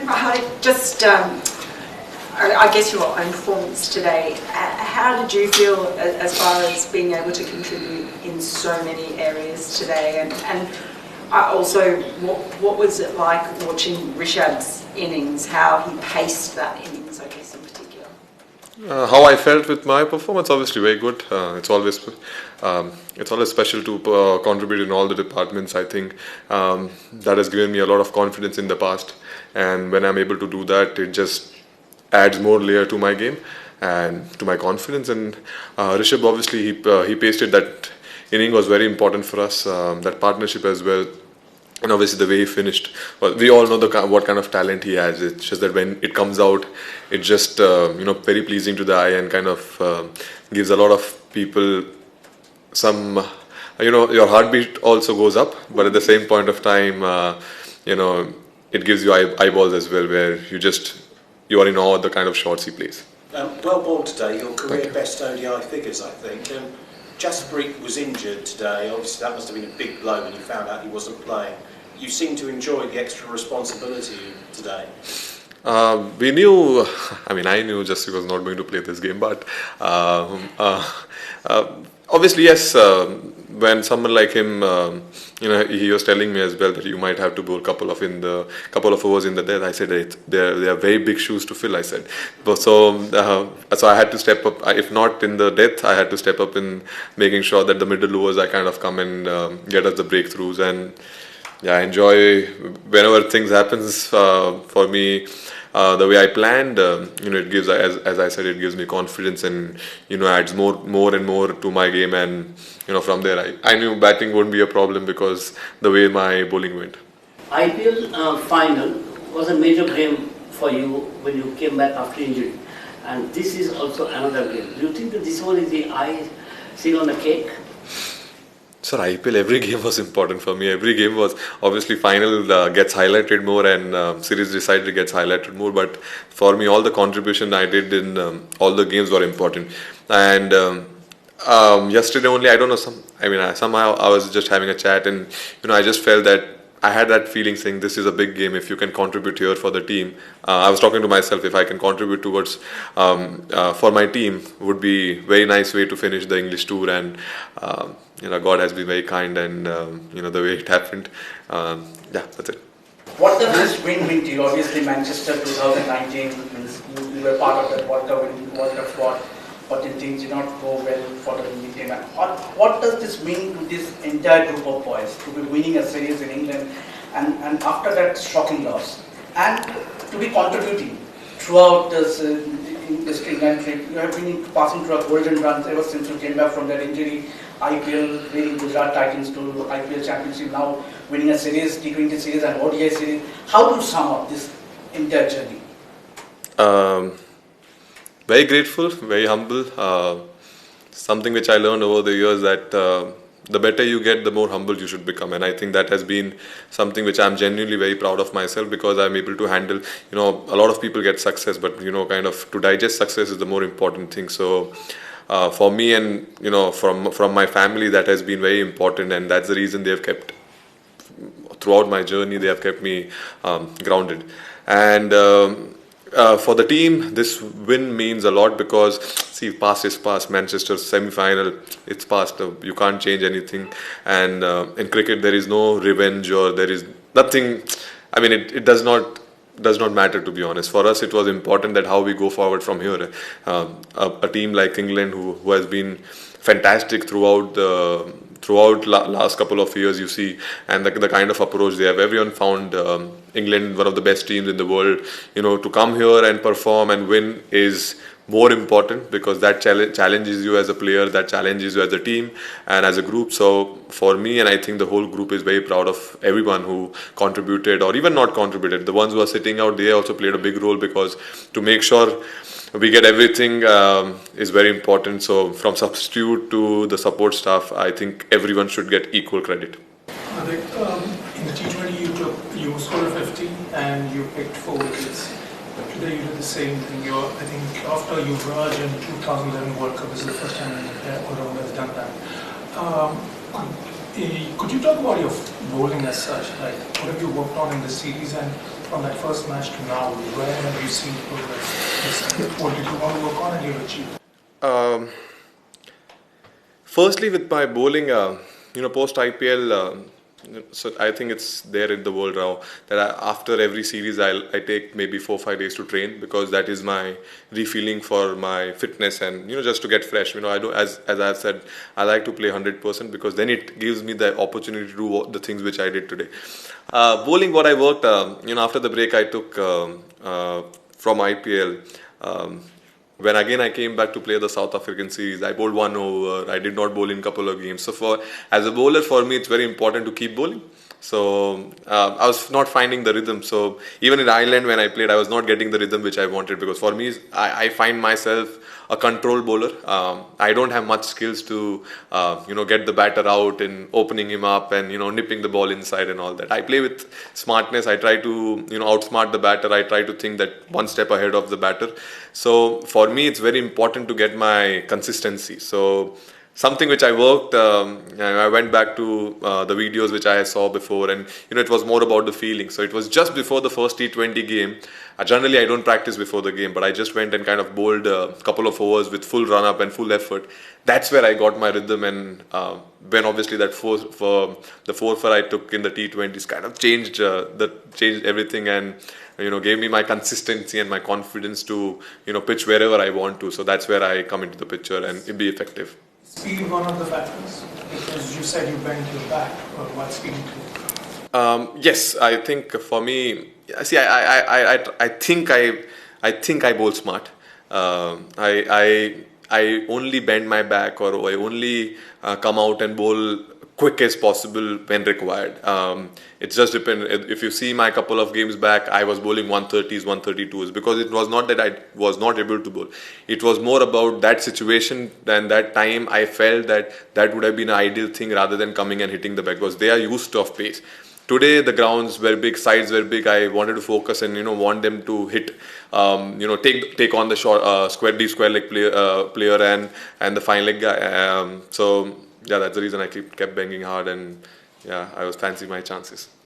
I guess your own performance today, how did you feel as far as being able to contribute in so many areas today? And also, what was it like watching Rishabh's innings, how he paced that innings, I guess, in particular? How I felt with my performance, obviously very good. It's always special to contribute in all the departments. I think that has given me a lot of confidence in the past, and when I'm able to do that, it just adds more layer to my game and to my confidence. And Rishabh, obviously, he pasted that inning was very important for us. That partnership as well. And obviously the way he finished, well, we all know what kind of talent he has. It's just that when it comes out, it's just very pleasing to the eye and kind of gives a lot of people some, your heartbeat also goes up, but at the same point of time, it gives you eyeballs as well, where you are in awe of the kind of shots he plays. Well bowled today, your career best ODI figures, I think. Jasprit was injured today. Obviously, that must have been a big blow when you found out he wasn't playing. You seem to enjoy the extra responsibility today. I knew Jasprit was not going to play this game, but obviously, yes, when someone like him, he was telling me as well that you might have to bowl couple of overs in the death. I said they are very big shoes to fill. I said, so I had to step up. If not in the death, I had to step up in making sure that the middle overs I kind of come and get us the breakthroughs. And I enjoy whenever things happens for me. The way I planned, it gives, as I said, it gives me confidence and adds more and more to my game. And from there, I knew batting wouldn't be a problem because the way my bowling went. IPL final was a major game for you when you came back after injury, and this is also another game. Do you think that this one is the icing on the cake? Sir, IPL, every game was important for me. Every game was, obviously, final gets highlighted more and series decided gets highlighted more. But for me, all the contribution I did in all the games were important. And yesterday only, I don't know, somehow I was just having a chat and, I just felt that I had that feeling saying this is a big game if you can contribute here for the team. I was talking to myself, if I can contribute towards for my team would be very nice way to finish the English tour. And God has been very kind and the way it happened. That's it. What does this win mean to you? Obviously Manchester 2019, you were part of that World Cup squad, but things did not go well for the Indian team. What does this mean to this entire group of boys to be winning a series in England and after that shocking loss and to be contributing throughout this England trip? You have been passing through a golden run ever since you came back from that injury. IPL, leading Gujarat Titans to IPL Championship, now winning a series, T20 series and ODI series. How do you sum up this entire journey? Very grateful, very humble. Something which I learned over the years that the better you get, the more humble you should become. And I think that has been something which I'm genuinely very proud of myself because I'm able to handle, a lot of people get success, but, kind of to digest success is the more important thing. So for me and, from my family, that has been very important. And that's the reason they have kept, throughout my journey, they have kept me grounded. And for the team, this win means a lot because, see, past is past. Manchester semi-final, it's past. You can't change anything. And in cricket, there is no revenge or there is nothing. It does not matter, to be honest. For us, it was important that how we go forward from here. A team like England, who has been fantastic throughout last couple of years, you see, and the kind of approach they have. Everyone found England one of the best teams in the world. To come here and perform and win is more important because that challenges you as a player, that challenges you as a team and as a group. So for me, and I think the whole group is very proud of everyone who contributed or even not contributed. The ones who are sitting out, they also played a big role because to make sure we get everything is very important. So from substitute to the support staff, I think everyone should get equal credit. Hardik, in the T20 you scored 50 and you picked 4 wickets. Today you did the same thing. I think after Yuvraj in 2011 World Cup, this is the first time an all-rounder has done that. Could you talk about your bowling as such? Like, what have you worked on in this series and from that first match to now, where have you seen progress this time? What did you want to work on and you've achieved? Firstly, with my bowling, post IPL, so I think it's there in the world now that after every series I take maybe 4-5 days to train, because that is my refueling for my fitness and just to get fresh. I do, as I said, I like to play 100% because then it gives me the opportunity to do the things which I did today. Bowling, what I worked, after the break I took from IPL. When again I came back to play the South African series, I bowled 1 over. I did not bowl in a couple of games. So as a bowler, for me, it's very important to keep bowling. So I was not finding the rhythm. So even in Ireland when I played, I was not getting the rhythm which I wanted, because for me, I find myself a control bowler. I don't have much skills to get the batter out and opening him up and nipping the ball inside and all that. I play with smartness. I try to outsmart the batter. I try to think that one step ahead of the batter. So for me, it's very important to get my consistency. So something which I worked, I went back to the videos which I saw before, and it was more about the feeling. So it was just before the first T20 game. Generally, I don't practice before the game, but I just went and kind of bowled a couple of overs with full run up and full effort. That's where I got my rhythm, and when obviously that the 4 I took in the T20s kind of changed everything, and gave me my consistency and my confidence to pitch wherever I want to. So that's where I come into the picture and be effective. Speed one of the factors, because you said you bent your back, or what speed? Yes, I think for me, see, I think I bowl smart. I only bend my back, or I only come out and bowl quick as possible when required. It just depends. If you see my couple of games back, I was bowling 130s, 132s, because it was not that I was not able to bowl. It was more about that situation and that time. I felt that would have been an ideal thing rather than coming and hitting the back, because they are used to of pace. Today the grounds were big, sides were big. I wanted to focus and want them to hit, take on the short square leg player and the fine leg guy. So yeah, that's the reason I kept banging hard, and yeah, I was fancying my chances.